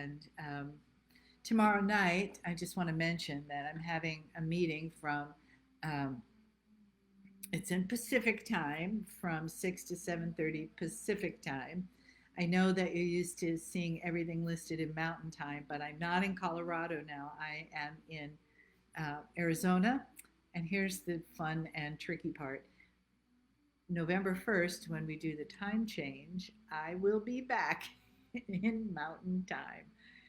And tomorrow night, I just want to mention that I'm having a meeting from, um, it's in Pacific time from 6 to 7:30 Pacific time. I know that you're used to seeing everything listed in Mountain Time, but I'm not in Colorado now. I am in Arizona. And here's the fun and tricky part. November 1st, when we do the time change, I will be back in Mountain Time.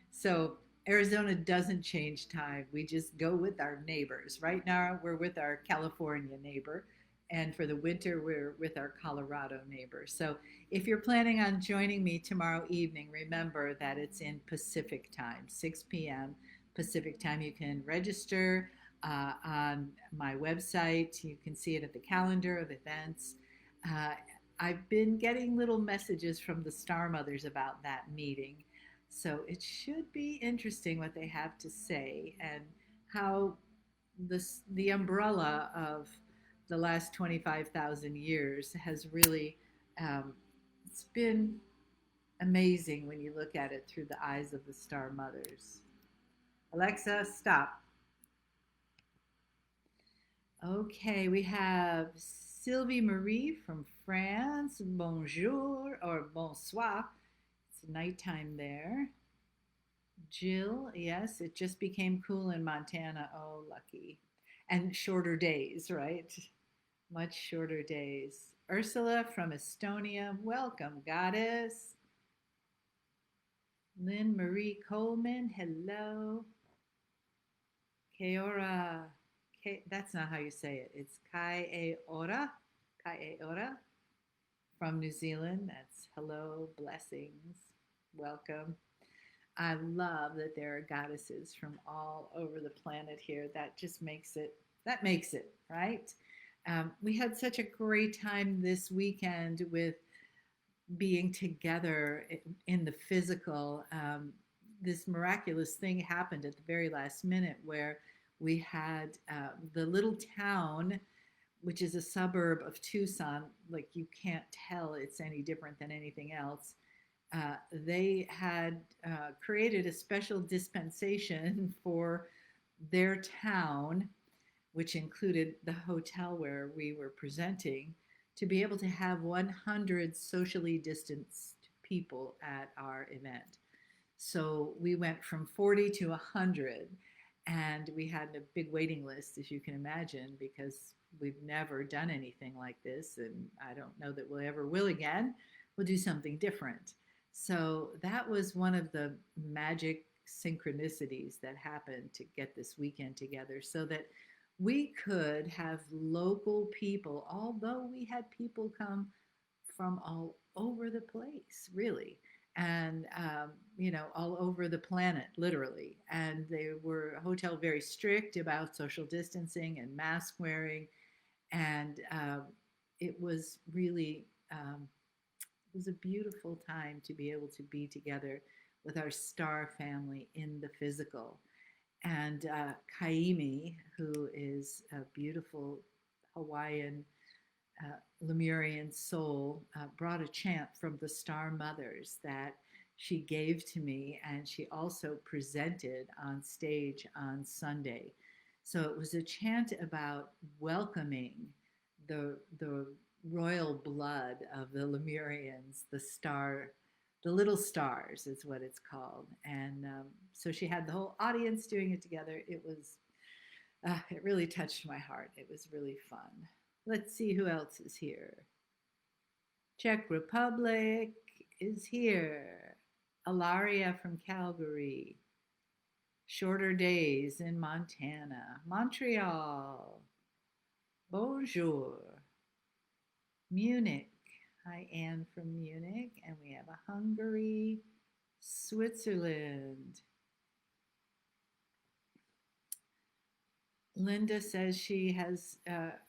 So Arizona doesn't change time. We just go with our neighbors. Right now, we're with our California neighbor. And for the winter, we're with our Colorado neighbor. So if you're planning on joining me tomorrow evening, remember that it's in Pacific time, 6 p.m. Pacific time. You can register on my website. You can see it at the calendar of events. uh, I've been getting little messages from the Star Mothers about that meeting. So it should be interesting what they have to say and how the umbrella of the last 25,000 years has really, it's been amazing when you look at it through the eyes of the Star Mothers. Alexa, stop. Okay, we have Sylvie Marie from France. Bonjour or bonsoir. It's nighttime there. Jill, yes, it just became cool in Montana. Oh, lucky. And shorter days, right? Much shorter days. Ursula from Estonia. Welcome, goddess. Lynn Marie Coleman. Hello. Keora. That's not how you say it. It's Kai Ora. Kai Ora from New Zealand. That's hello, blessings, welcome. I love that there are goddesses from all over the planet here. That just makes it, that makes it, right? We had such a great time this weekend with being together in the physical. This miraculous thing happened at the very last minute where we had the little town, which is a suburb of Tucson. Like you can't tell it's any different than anything else. They had created a special dispensation for their town, which included the hotel where we were presenting, to be able to have 100 socially distanced people at our event. So we went from 40 to 100, and we had a big waiting list, as you can imagine, because we've never done anything like this, and I don't know that we'll ever will again. We'll do something different. So that was one of the magic synchronicities that happened to get this weekend together so that we could have local people, although we had people come from all over the place, really, and all over the planet, literally. And they were a hotel very strict about social distancing and mask wearing, and it was really it was a beautiful time to be able to be together with our star family in the physical. And Kaimi, who is a beautiful Hawaiian Lemurian soul, brought a chant from the Star Mothers that she gave to me, and she also presented on stage on Sunday. So it was a chant about welcoming the royal blood of the Lemurians, the little stars is what it's called. And so she had the whole audience doing it together. It really touched my heart. It was really fun. Let's see who else is here. Czech Republic is here. Alaria from Calgary. Shorter days in Montana. Montreal. Bonjour. Munich. Hi, Anne from Munich. And we have a Hungary, Switzerland. Linda says she has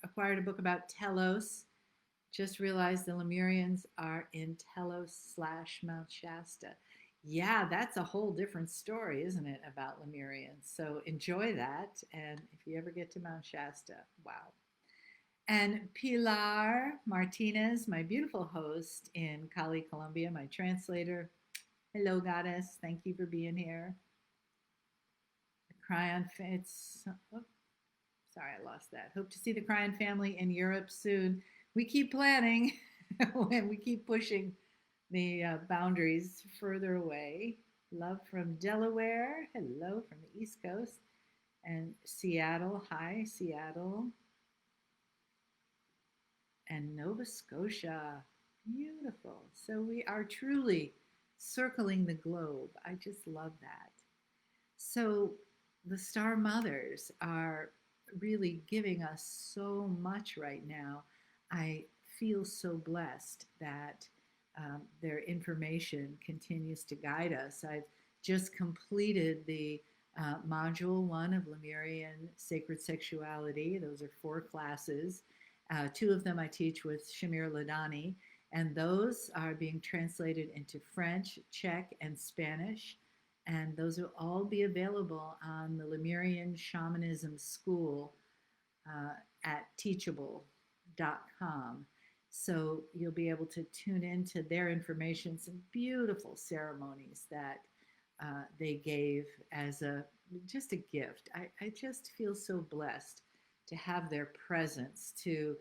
acquired a book about Telos. Just realized the Lemurians are in Telos/Mount Shasta. Yeah, that's a whole different story, isn't it, about Lemurians? So enjoy that. And if you ever get to Mount Shasta, wow. And Pilar Martinez, my beautiful host in Cali, Colombia, my translator. Hello, goddess. Thank you for being here. The Cryon, it's, oh, sorry, I lost that. Hope to see the Cryon family in Europe soon. We keep planning and we keep pushing the boundaries further away. Love from Delaware. Hello from the East Coast. And Seattle. Hi, Seattle. And Nova Scotia. Beautiful. So we are truly circling the globe. I just love that. So the Star Mothers are really giving us so much right now. I feel so blessed that their information continues to guide us. I've just completed the module 1 of Lemurian sacred sexuality. Those are 4 classes. 2 of them I teach with Shamir Ladani, and those are being translated into French, Czech, and Spanish. And those will all be available on the Lemurian Shamanism School at teachable.com. So you'll be able to tune into their information, some beautiful ceremonies that they gave as just a gift. I just feel so blessed to have their presence to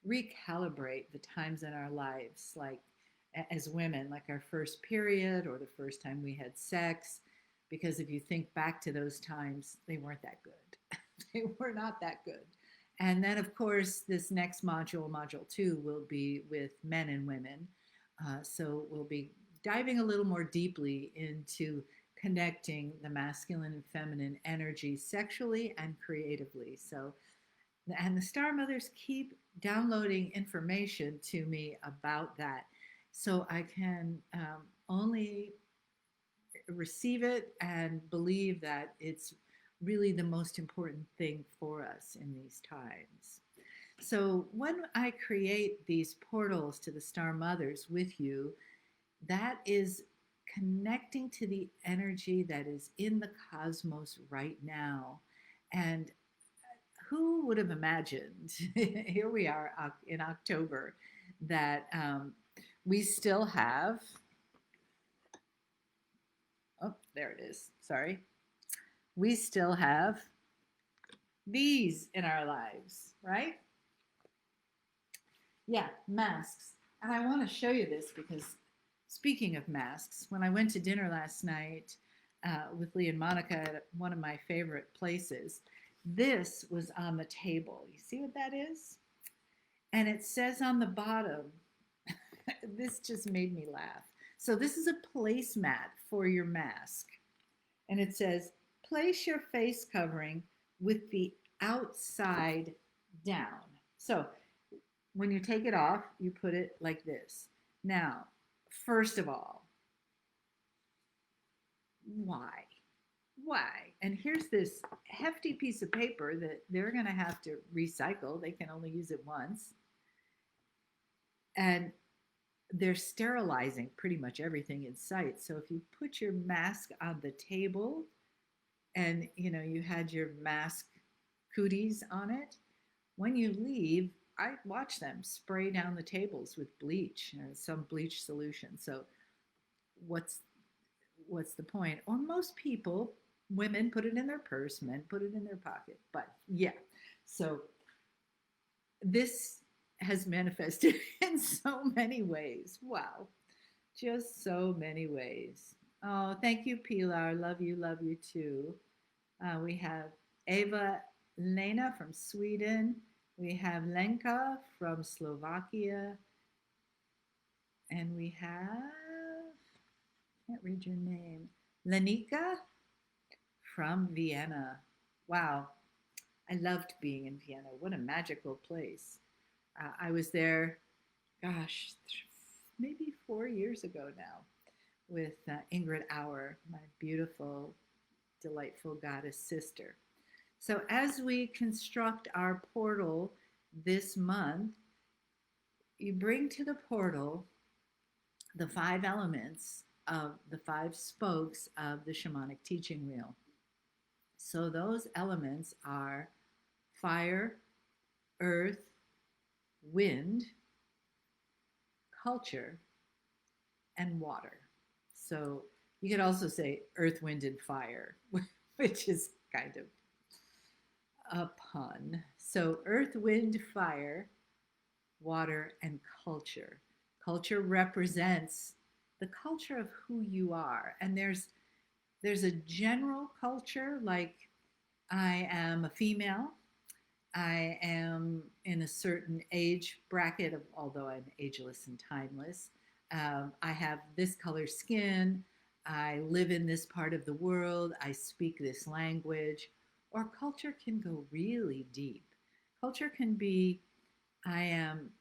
recalibrate the times in our lives, like as women, like our first period or the first time we had sex. Because if you think back to those times, they weren't that good. They were not that good. And then, of course, this next module, module 2, will be with men and women. So we'll be diving a little more deeply into connecting the masculine and feminine energy sexually and creatively. So, and the Star Mothers keep downloading information to me about that. So I can only receive it and believe that it's really the most important thing for us in these times. So when I create these portals to the Star Mothers with you, that is connecting to the energy that is in the cosmos right now. And who would have imagined, here we are in October, that we still have, oh, there it is, sorry. We still have these in our lives, right? Yeah, masks. And I want to show you this because speaking of masks, when I went to dinner last night with Lee and Monica at one of my favorite places, this was on the table. You see what that is? And it says on the bottom, this just made me laugh. So this is a placemat for your mask. And it says, place your face covering with the outside down. So when you take it off, you put it like this. Now, first of all, why? Why? And here's this hefty piece of paper that they're going to have to recycle. They can only use it once. And they're sterilizing pretty much everything in sight. So if you put your mask on the table and you had your mask cooties on it, when you leave, I watch them spray down the tables with bleach or some bleach solution. So what's the point? Or most people, women put it in their purse, men put it in their pocket. But yeah, so this has manifested in so many ways. Wow, just so many ways. Oh, thank you, Pilar. Love you too. We have Eva Lena from Sweden. We have Lenka from Slovakia. And we have, can't read your name, Lenika from Vienna. Wow, I loved being in Vienna. What a magical place. I was there, gosh, maybe 4 years ago now with Ingrid Auer, my beautiful, delightful goddess sister. So as we construct our portal this month, you bring to the portal the 5 elements of the 5 spokes of the shamanic teaching wheel. So those elements are fire, earth, wind, culture, and water. So You could also say earth, wind, and fire, which is kind of a pun. So earth, wind, fire, water, and culture. Culture represents the culture of who you are. And there's a general culture, like I am a female. I am in a certain age bracket, of, although I'm ageless and timeless. I have this color skin. I live in this part of the world. I speak this language. Or culture can go really deep. Culture can be I am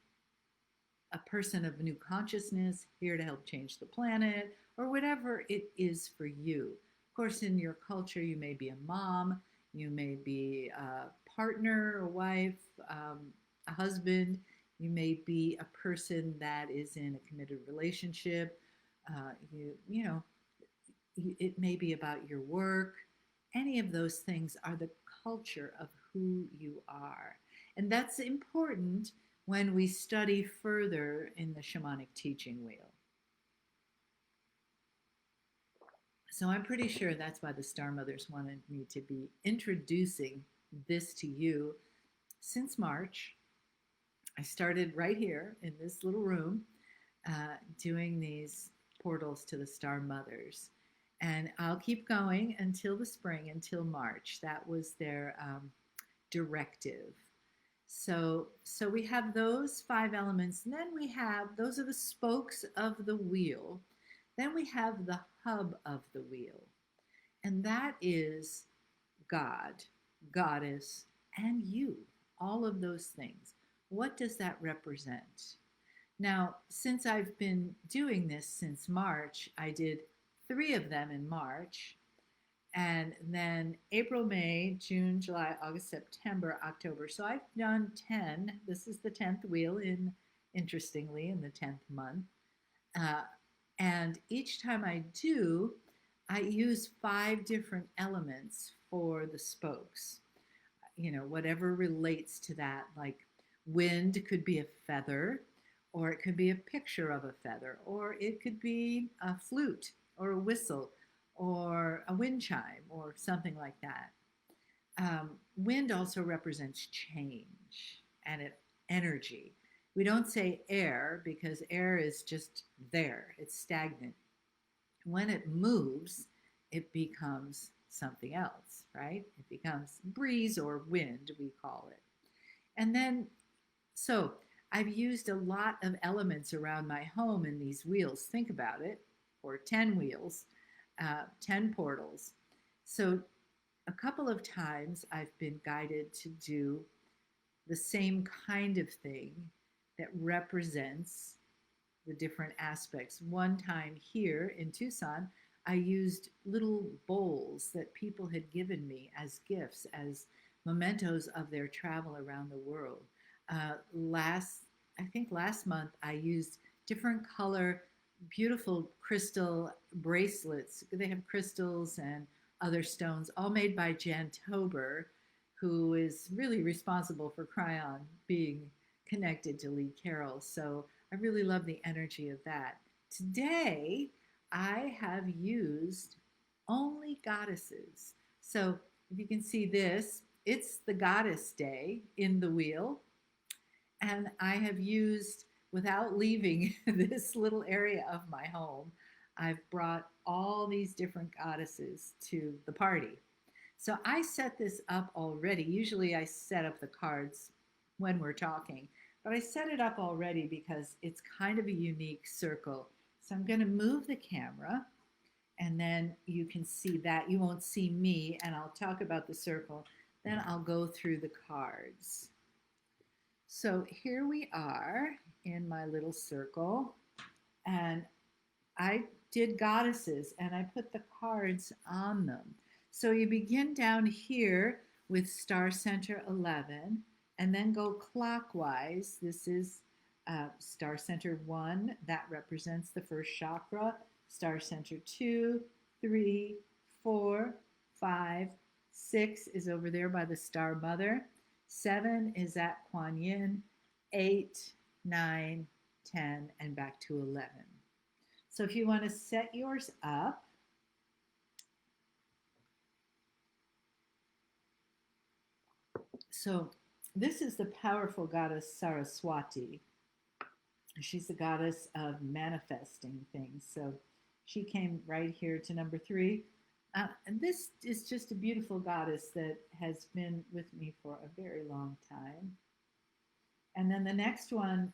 a person of new consciousness here to help change the planet, or whatever it is for you. Of course, in your culture, you may be a mom, you may be a partner, a wife, a husband, you may be a person that is in a committed relationship. You know, it may be about your work. Any of those things are the culture of who you are. And that's important when we study further in the shamanic teaching wheel. So I'm pretty sure that's why the Star Mothers wanted me to be introducing this to you since March. I started right here in this little room doing these portals to the Star Mothers. And I'll keep going until the spring, until March. That was their directive. So we have those 5 elements. And then we have, those are the spokes of the wheel. Then we have the hub of the wheel. And that is God, goddess, and you. All of those things. What does that represent? Now, since I've been doing this since March, I did 3 of them in March. And then April, May, June, July, August, September, October. So I've done 10. This is the 10th wheel interestingly, in the 10th month. And each time I do, I use 5 different elements for the spokes. You know, whatever relates to that, like wind could be a feather, or it could be a picture of a feather, or it could be a flute or a whistle, or a wind chime, or something like that. Wind also represents change and energy. We don't say air because air is just there, it's stagnant. When it moves, it becomes something else, right? It becomes breeze or wind, we call it. And then, so I've used a lot of elements around my home in these wheels. Think about it, or 10 wheels. 10 portals. So a couple of times I've been guided to do the same kind of thing that represents the different aspects. One time here in Tucson, I used little bowls that people had given me as gifts, as mementos of their travel around the world. I think last month, I used different color beautiful crystal bracelets. They have crystals and other stones, all made by Jan Tober, who is really responsible for Cryon being connected to Lee Carroll. So I really love the energy of that. Today, I have used only goddesses. So if you can see this, it's the goddess day in the wheel. And I have used, without leaving this little area of my home, I've brought all these different goddesses to the party. So I set this up already. Usually I set up the cards when we're talking, but I set it up already because it's kind of a unique circle. So I'm going to move the camera, and then you can see that. You won't see me, and I'll talk about the circle. Then I'll go through the cards. So here we are in my little circle, and I did goddesses, and I put the cards on them. So you begin down here with Star Center 11, and then go clockwise. This is Star Center 1, that represents the first chakra. Star Center 2, 3, 4, 5, 6 is over there by the Star Mother. 7 is at Kuan Yin. 8, 9, 10, and back to 11. So if you want to set yours up, So this is the powerful goddess Saraswati. She's the goddess of manifesting things. So she came right here to number three. And this is just a beautiful goddess that has been with me for a very long time. And then the next one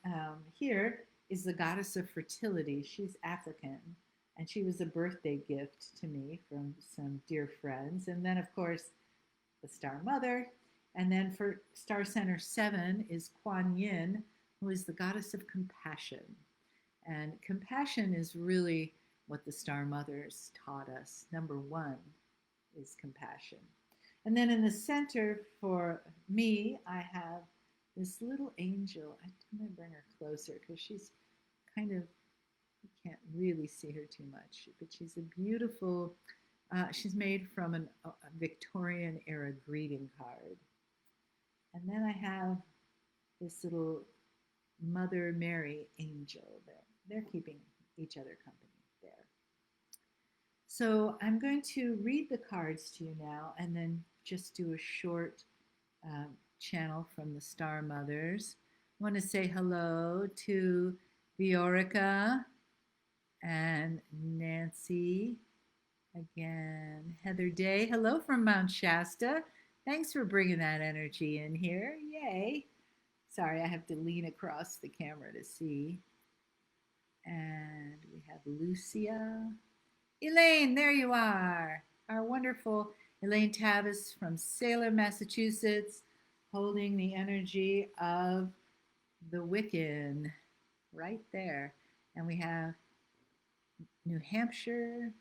here is the goddess of fertility. She's African, and she was a birthday gift to me from some dear friends. And then, of course, the Star Mother. And then for Star Center 7 is Kuan Yin, who is the goddess of compassion. And compassion is really what the Star Mothers taught us. Number one is compassion. And then in the center for me, I have this little angel. I'm going to bring her closer because she's kind of, you can't really see her too much, but she's a beautiful, she's made from a Victorian era greeting card. And then I have this little Mother Mary angel that they're keeping each other company there. So I'm going to read the cards to you now and then just do a short channel from the Star Mothers. I want to say hello to Viorica and Nancy. Again, Heather Day. Hello from Mount Shasta. Thanks for bringing that energy in here. Yay. Sorry, I have to lean across the camera to see. And we have Lucia. Elaine, there you are. Our wonderful Elaine Tavis from Salem, Massachusetts, holding the energy of the Wiccan right there. And we have New Hampshire.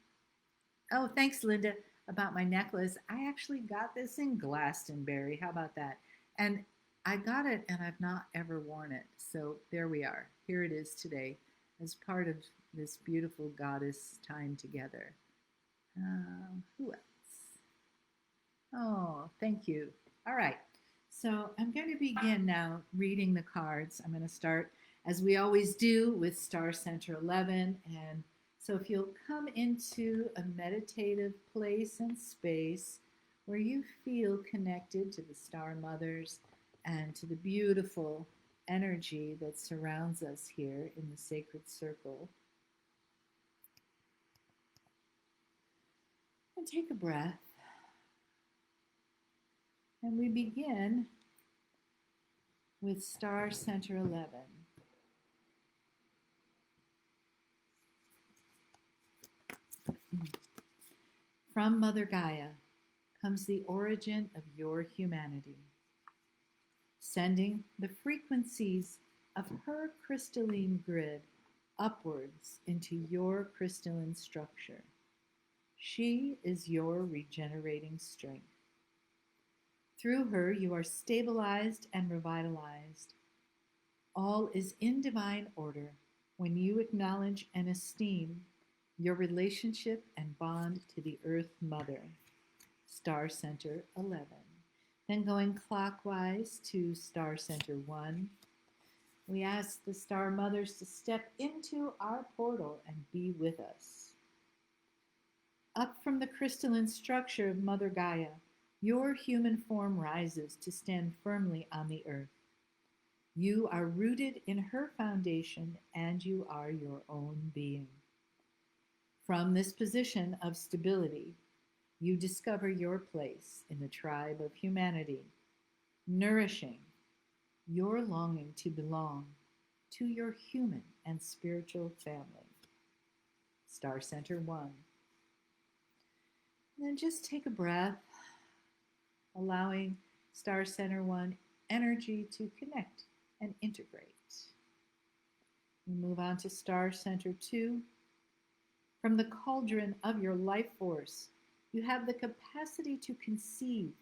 Oh, thanks, Linda, about my necklace. I actually got this in Glastonbury. How about that? And I got it and I've not ever worn it. So there we are. Here it is today as part of this beautiful goddess time together. Who else? Oh, thank you. All right. So I'm going to begin now reading the cards. I'm going to start, as we always do, with Star Center 11. And so if you'll come into a meditative place and space where you feel connected to the Star Mothers and to the beautiful energy that surrounds us here in the sacred circle. And take a breath. And we begin with Star Center 11. From Mother Gaia comes the origin of your humanity, sending the frequencies of her crystalline grid upwards into your crystalline structure. She is your regenerating strength. Through her, you are stabilized and revitalized. All is in divine order when you acknowledge and esteem your relationship and bond to the Earth Mother. Star Center 11. Then going clockwise to Star Center 1, we ask the Star Mothers to step into our portal and be with us. Up from the crystalline structure of Mother Gaia, your human form rises to stand firmly on the earth. You are rooted in her foundation and you are your own being. From this position of stability, you discover your place in the tribe of humanity, nourishing your longing to belong to your human and spiritual family. Star Center 1. And then just take a breath, allowing Star Center 1 energy to connect and integrate. We move on to Star Center 2. From the cauldron of your life force, you have the capacity to conceive,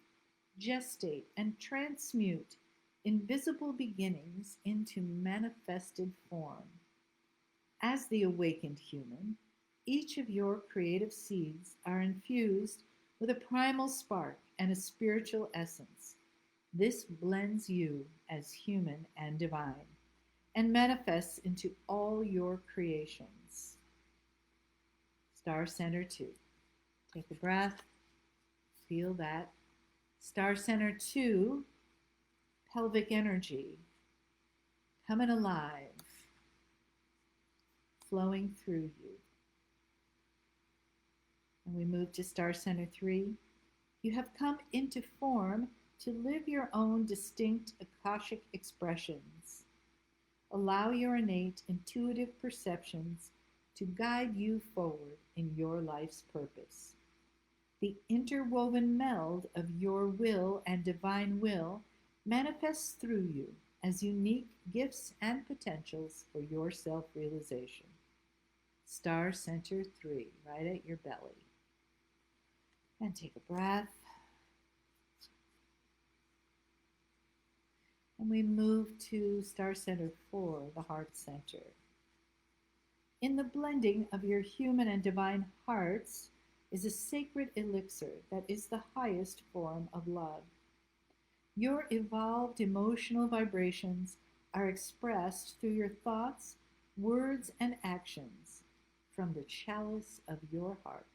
gestate, and transmute invisible beginnings into manifested form. As the awakened human, each of your creative seeds are infused with a primal spark and a spiritual essence. This blends you as human and divine and manifests into all your creations. Star Center 2. Take a breath. Feel that. Star Center 2 pelvic energy coming alive, flowing through you. And we move to Star Center 3. You have come into form to live your own distinct Akashic expressions. Allow your innate intuitive perceptions to guide you forward in your life's purpose. The interwoven meld of your will and divine will manifests through you as unique gifts and potentials for your self-realization. Star Center 3, right at your belly. And take a breath. And we move to Star Center 4, the heart center. In the blending of your human and divine hearts is a sacred elixir that is the highest form of love. Your evolved emotional vibrations are expressed through your thoughts, words, and actions from the chalice of your heart.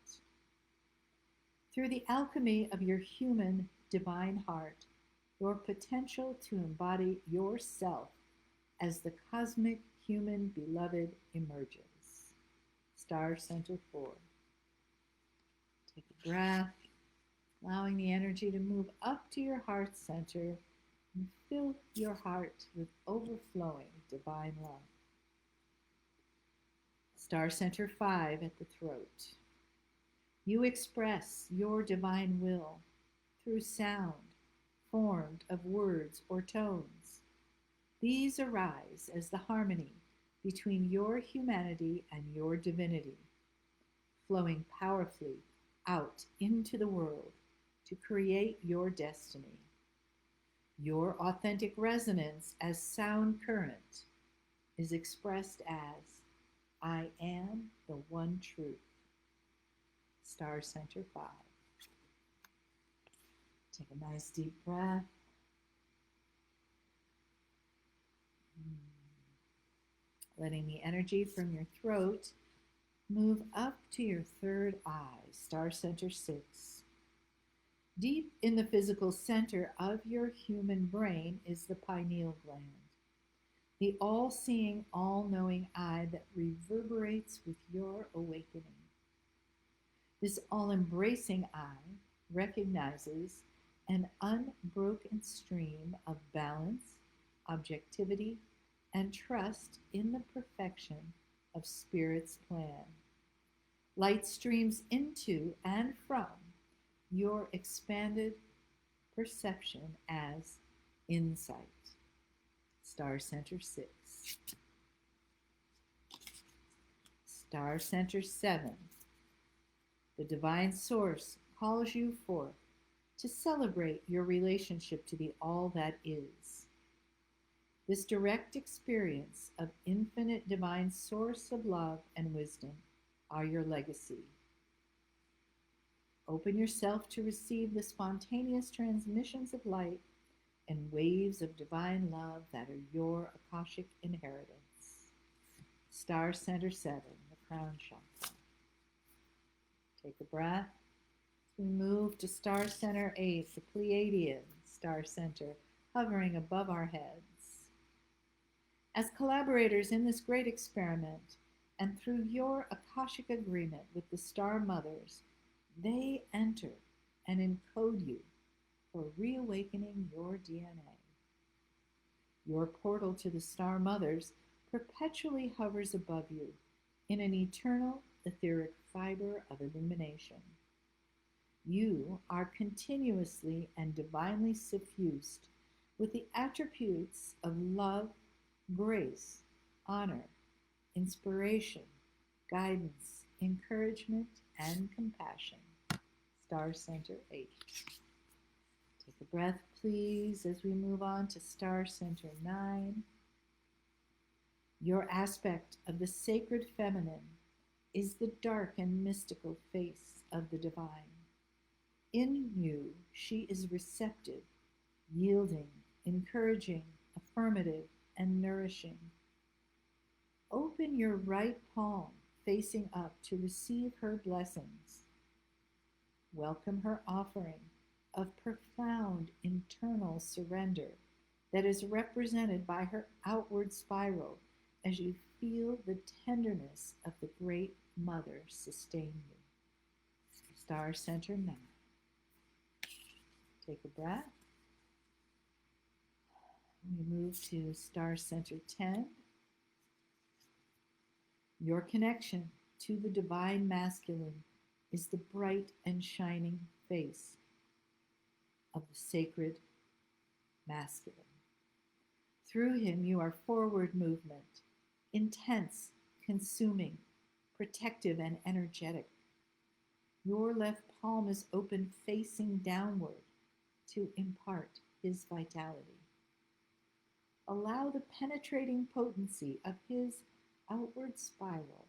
Through the alchemy of your human divine heart, your potential to embody yourself as the cosmic human beloved emerges. Star Center 4. Take a breath, allowing the energy to move up to your heart center and fill your heart with overflowing divine love. Star Center 5 at the throat. You express your divine will through sound, formed of words or tones. These arise as the harmony between your humanity and your divinity, flowing powerfully out into the world to create your destiny. Your authentic resonance as sound current is expressed as, I am the one truth. Star Center 5. Take a nice deep breath. Letting the energy from your throat move up to your third eye, Star Center 6. Deep in the physical center of your human brain is the pineal gland, the all-seeing, all-knowing eye that reverberates with your awakening. This all-embracing eye recognizes an unbroken stream of balance, objectivity, and trust in the perfection of Spirit's plan. Light streams into and from your expanded perception as insight. Star Center 6. Star Center 7. The Divine Source calls you forth to celebrate your relationship to the all that is. This direct experience of infinite divine source of love and wisdom are your legacy. Open yourself to receive the spontaneous transmissions of light and waves of divine love that are your Akashic inheritance. Star Center 7, the crown chakra. Take a breath. We move to Star Center 8, the Pleiadian Star Center, hovering above our heads. As collaborators in this great experiment, and through your Akashic agreement with the Star Mothers, they enter and encode you for reawakening your DNA. Your portal to the Star Mothers perpetually hovers above you in an eternal etheric fiber of illumination. You are continuously and divinely suffused with the attributes of love, grace, honor, inspiration, guidance, encouragement, and compassion. Star Center 8. Take a breath, please, as we move on to Star Center 9. Your aspect of the sacred feminine is the dark and mystical face of the divine. In you, she is receptive, yielding, encouraging, affirmative, and nourishing. Open your right palm facing up to receive her blessings. Welcome her offering of profound internal surrender that is represented by her outward spiral as you feel the tenderness of the Great Mother sustain you. Star Center 9. Take a breath. We move to Star Center 10. Your connection to the Divine Masculine is the bright and shining face of the sacred masculine. Through him, you are forward movement, intense, consuming, protective, and energetic. Your left palm is open, facing downward to impart his vitality. Allow the penetrating potency of his outward spiral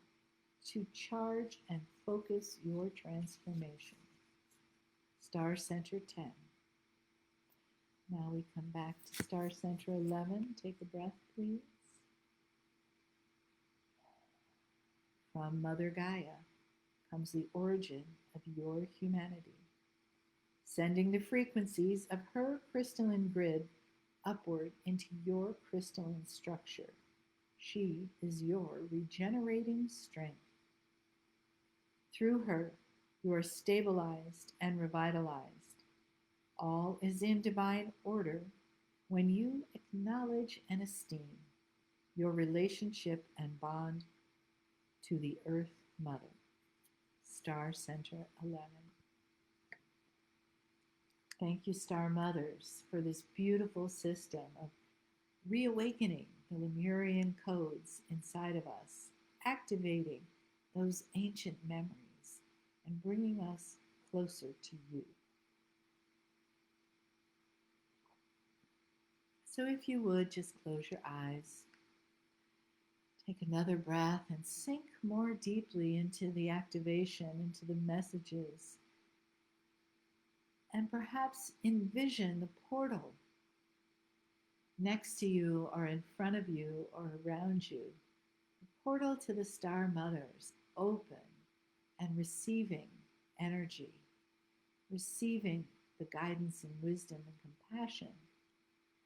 to charge and focus your transformation. Star Center 10. Now we come back to Star Center 11. Take a breath, please. From Mother Gaia comes the origin of your humanity, sending the frequencies of her crystalline grid upward into your crystalline structure. She is your regenerating strength. Through her, you are stabilized and revitalized. All is in divine order when you acknowledge and esteem your relationship and bond to the Earth Mother. Star Center 11. Thank you, Star Mothers, for this beautiful system of reawakening the Lemurian codes inside of us, activating those ancient memories, and bringing us closer to you. So if you would, just close your eyes, take another breath, and sink more deeply into the activation, into the messages, and perhaps envision the portal next to you or in front of you or around you, the portal to the Star Mothers, open and receiving energy, receiving the guidance and wisdom and compassion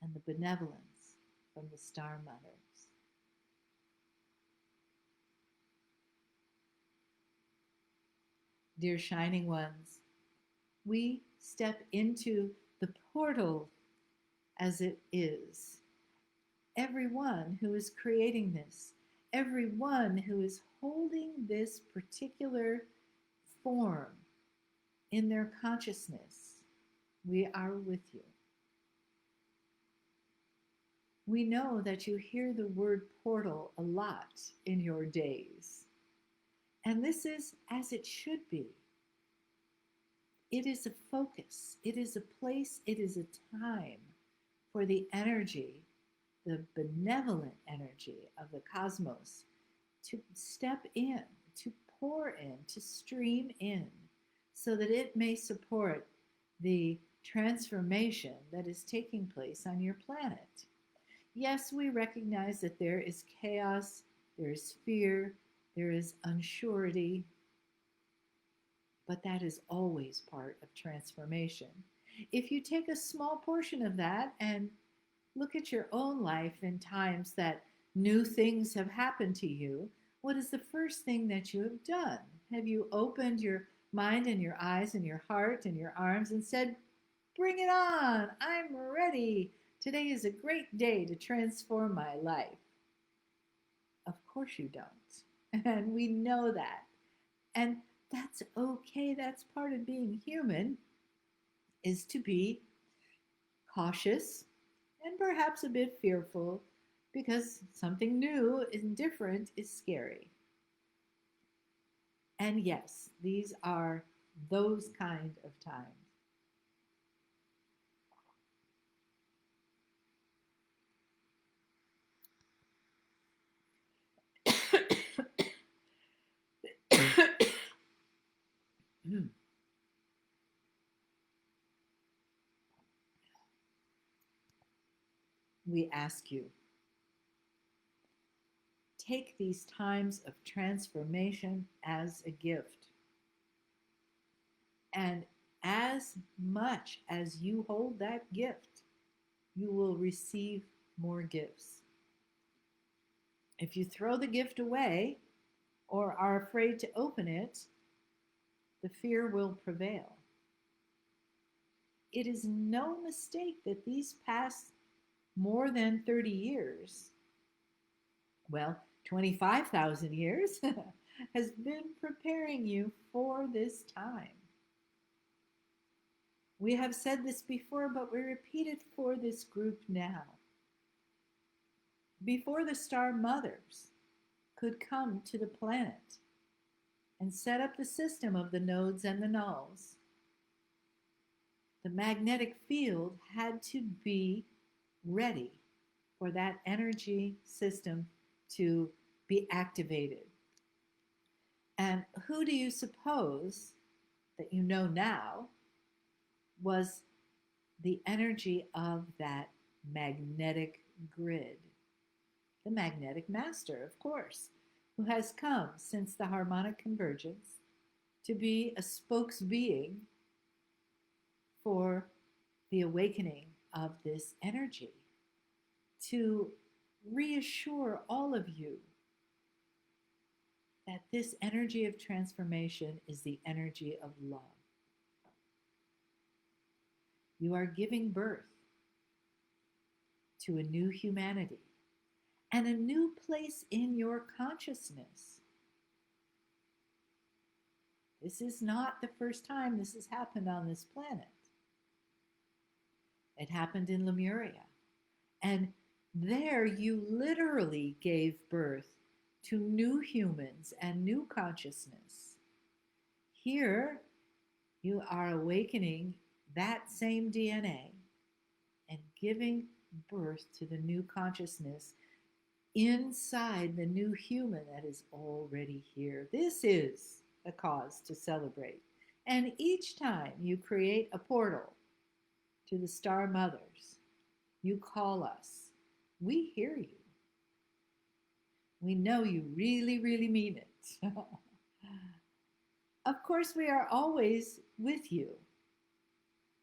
and the benevolence from the Star Mothers. Dear Shining Ones, we step into the portal as it is. Everyone who is creating this, everyone who is holding this particular form in their consciousness, we are with you. We know that you hear the word portal a lot in your days, and this is as it should be. It is a focus, it is a place, it is a time for the energy, the benevolent energy of the cosmos to step in, to pour in, to stream in, so that it may support the transformation that is taking place on your planet. Yes, we recognize that there is chaos, there is fear, there is unsurety, but that is always part of transformation. If you take a small portion of that and look at your own life in times that new things have happened to you, what is the first thing that you have done? Have you opened your mind and your eyes and your heart and your arms and said, bring it on, I'm ready. Today is a great day to transform my life. Of course you don't. And we know that. And that's okay. That's part of being human, is to be cautious and perhaps a bit fearful, because something new and different is scary. And yes, these are those kind of times. We ask you, take these times of transformation as a gift. And as much as you hold that gift, you will receive more gifts. If you throw the gift away or are afraid to open it, the fear will prevail. It is no mistake that these past more than 30 years, well, 25,000 years, has been preparing you for this time. We have said this before, but we repeat it for this group now. Before the star mothers could come to the planet and set up the system of the nodes and the nulls, the magnetic field had to be ready for that energy system to be activated. And who do you suppose that you know now was the energy of that magnetic grid? The magnetic master, of course, who has come since the harmonic convergence to be a spokes being for the awakening of this energy, to reassure all of you that this energy of transformation is the energy of love. You are giving birth to a new humanity and a new place in your consciousness. This is not the first time this has happened on this planet. It happened in Lemuria. And there you literally gave birth to new humans and new consciousness. Here you are awakening that same DNA and giving birth to the new consciousness inside the new human that is already here. This is a cause to celebrate. And each time you create a portal to the star mothers, you call us. We hear you. We know you really, really mean it. Of course, we are always with you.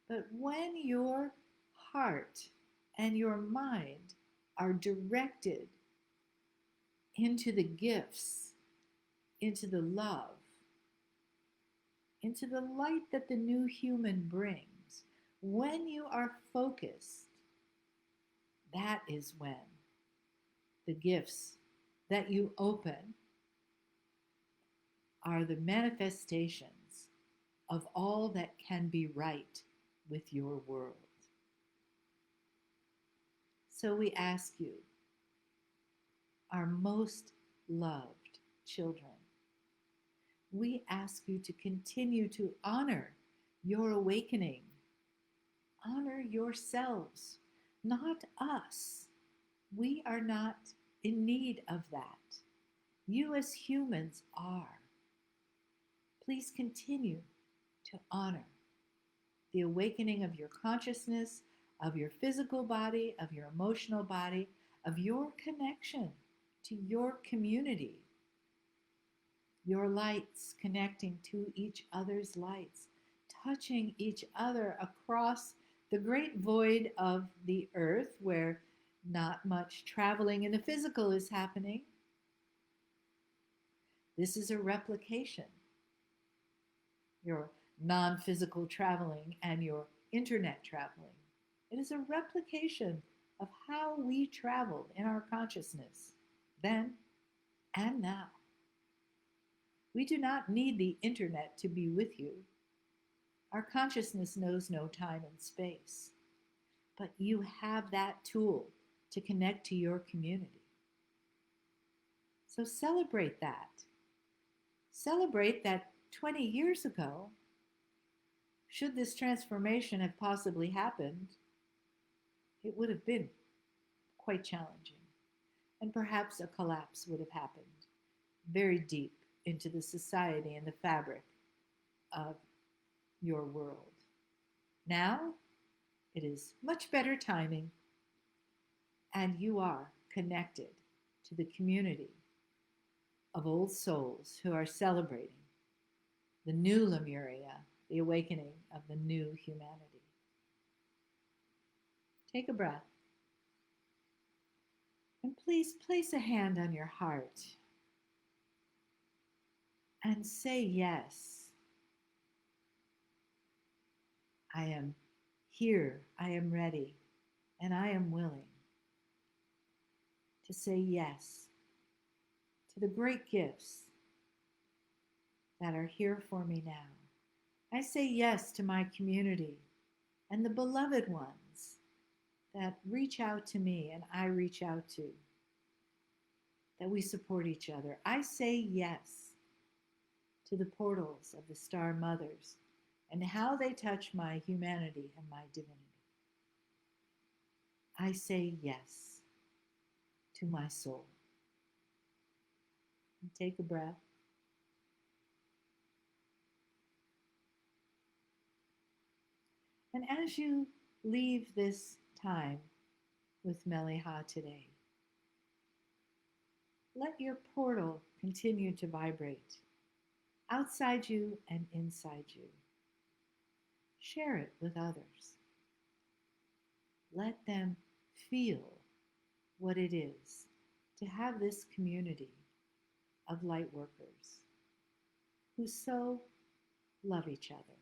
But when your heart and your mind are directed into the gifts, into the love, into the light that the new human brings, when you are focused, that is when the gifts that you open are the manifestations of all that can be right with your world. So we ask you, our most loved children, we ask you to continue to honor your awakening. Honor yourselves, not us. We are not in need of that. You as humans are. Please continue to honor the awakening of your consciousness, of your physical body, of your emotional body, of your connection to your community, your lights connecting to each other's lights, touching each other across the great void of the earth where not much traveling in the physical is happening. This is a replication. Your non-physical traveling and your internet traveling. It is a replication of how we traveled in our consciousness then and now. We do not need the internet to be with you. Our consciousness knows no time and space, but you have that tool to connect to your community. So celebrate that. Celebrate that 20 years ago, should this transformation have possibly happened, it would have been quite challenging. And perhaps a collapse would have happened very deep into the society and the fabric of your world. Now, it is much better timing, and you are connected to the community of old souls who are celebrating the new Lemuria, the awakening of the new humanity. Take a breath. And please place a hand on your heart and say yes. I am here, I am ready, and I am willing to say yes to the great gifts that are here for me now. I say yes to my community and the beloved ones that reach out to me and I reach out to, that we support each other. I say yes to the portals of the Star Mothers and how they touch my humanity and my divinity. I say yes to my soul. And take a breath. And as you leave this time with Mele'ha today, let your portal continue to vibrate outside you and inside you. Share it with others. Let them feel what it is to have this community of light workers who so love each other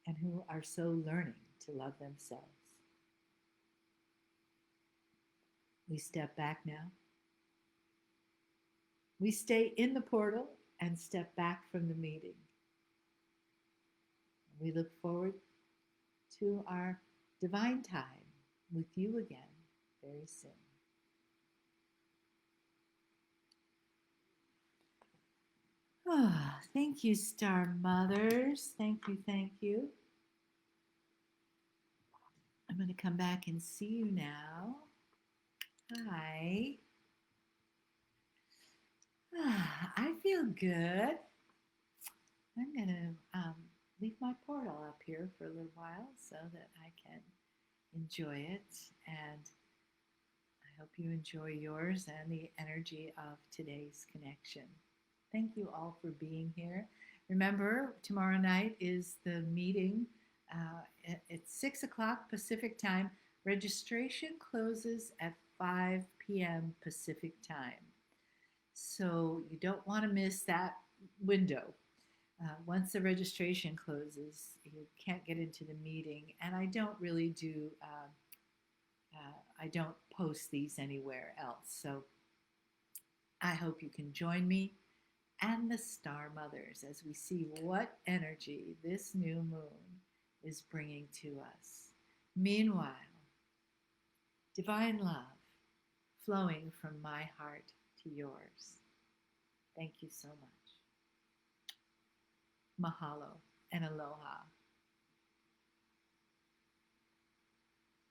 and who are so learning to love themselves. We step back now. We stay in the portal and step back from the meeting. We look forward to our divine time with you again very soon. Oh, thank you, Star Mothers. Thank you, thank you. I'm going to come back and see you now. Hi. I feel good. I'm going to leave my portal up here for a little while so that I can enjoy it. And I hope you enjoy yours and the energy of today's connection. Thank you all for being here. Remember, tomorrow night is the meeting. It's 6 o'clock Pacific time. Registration closes at 5 p.m. Pacific time. So you don't want to miss that window. Once the registration closes, you can't get into the meeting. And I don't really do, I don't post these anywhere else. So I hope you can join me and the Star Mothers as we see what energy this new moon is bringing to us. Meanwhile, divine love flowing from my heart to yours. Thank you so much. Mahalo and aloha.